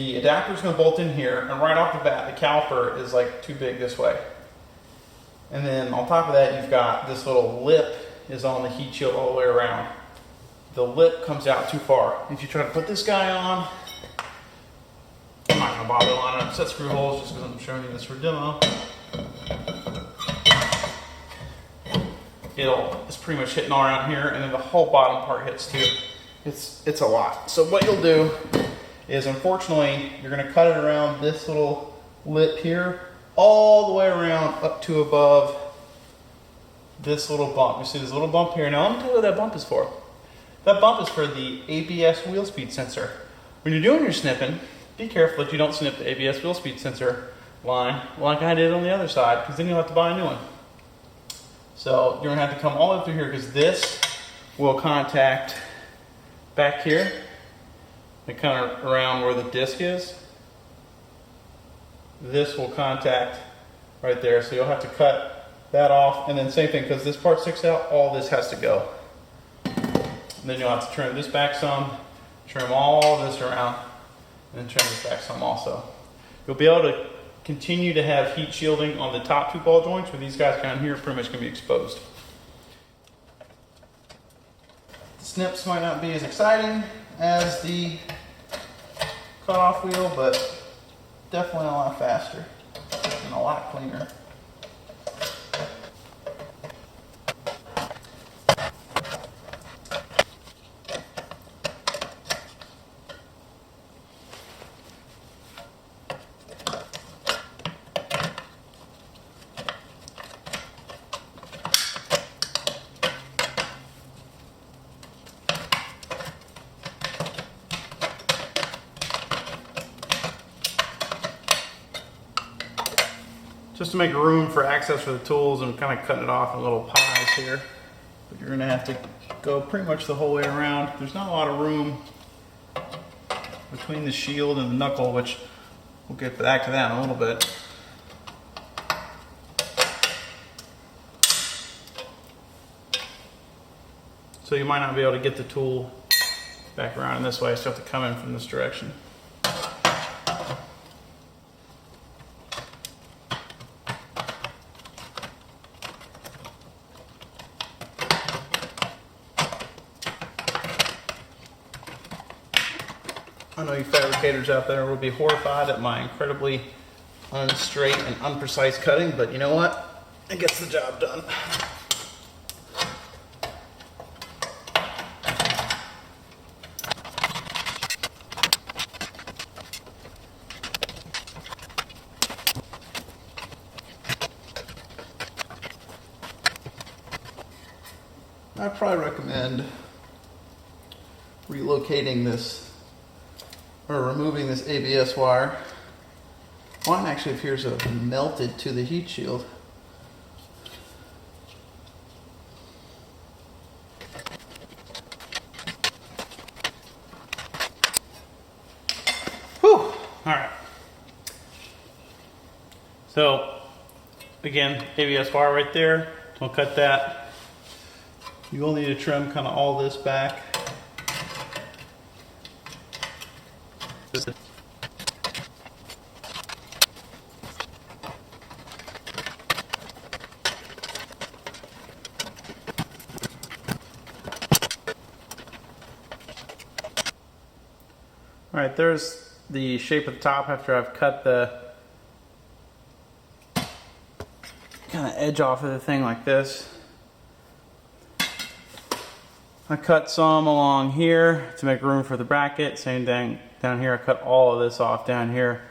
the adapter is going to bolt in here, and right off the bat, the caliper is like too big this way. And then on top of that, you've got this little lip is on the heat shield all the way around. The lip comes out too far. If you try to put this guy on, I'm not going to bother lining up set screw holes just because I'm showing you this for demo. It's pretty much hitting all around here, and then the whole bottom part hits too. It's a lot. So what you'll do is, unfortunately, you're going to cut it around this little lip here, all the way around up to above this little bump. You see this little bump here. Now let me tell you what that bump is for. That bump is for the ABS wheel speed sensor. When you're doing your snipping, be careful that you don't snip the ABS wheel speed sensor line like I did on the other side, because then you'll have to buy a new one. So you're going to have to come all the way through here, because this will contact back here and kind of around where the disc is. This will contact right there, so you'll have to cut that off, and then same thing, because this part sticks out, all this has to go. And then you'll have to trim this back some, trim all this around, and then trim this back some also. You'll be able to continue to have heat shielding on the top two ball joints, where these guys down here are pretty much going to be exposed. The snips might not be as exciting as the cutoff wheel, but definitely a lot faster and a lot cleaner. Just to make room for access for the tools, and kind of cutting it off in little pies here. But you're going to have to go pretty much the whole way around. There's not a lot of room between the shield and the knuckle, which we'll get back to that in a little bit. So you might not be able to get the tool back around in this way, so you have to come in from this direction. I know you fabricators out there will be horrified at my incredibly unstraight and unprecise cutting, but you know what? It gets the job done. I'd probably recommend relocating this, or removing this ABS wire. Mine actually appears to have melted to the heat shield. Whew! Alright. So, again, ABS wire right there. We'll cut that. You will need to trim kind of all this back. Alright, there's the shape of the top after I've cut the kind of edge off of the thing like this. I cut some along here to make room for the bracket. Same thing down here. I cut all of this off down here.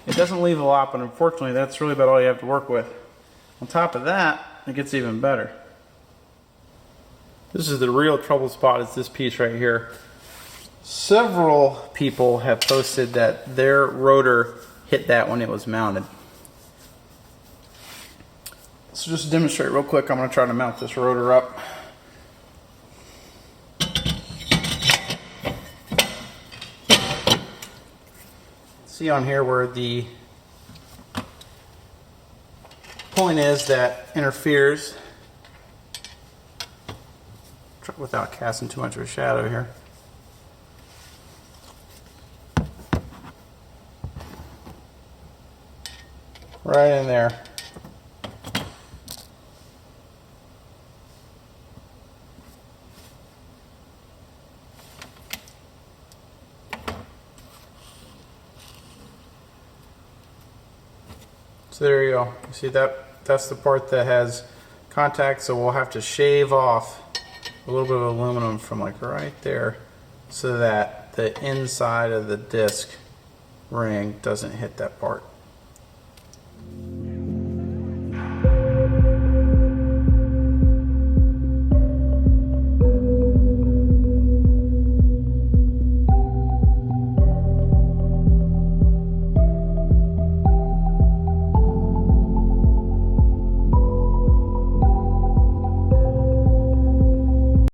It doesn't leave a lot, but unfortunately that's really about all you have to work with. On top of that, it gets even better. This is the real trouble spot, is this piece right here. Several people have posted that their rotor hit that when it was mounted. So just to demonstrate real quick, I'm going to try to mount this rotor up. See on here where the point is that interferes, without casting too much of a shadow here. right in there. So there you go. You see that's the part that has contact, so we'll have to shave off a little bit of aluminum from like right there so that the inside of the disc ring doesn't hit that part.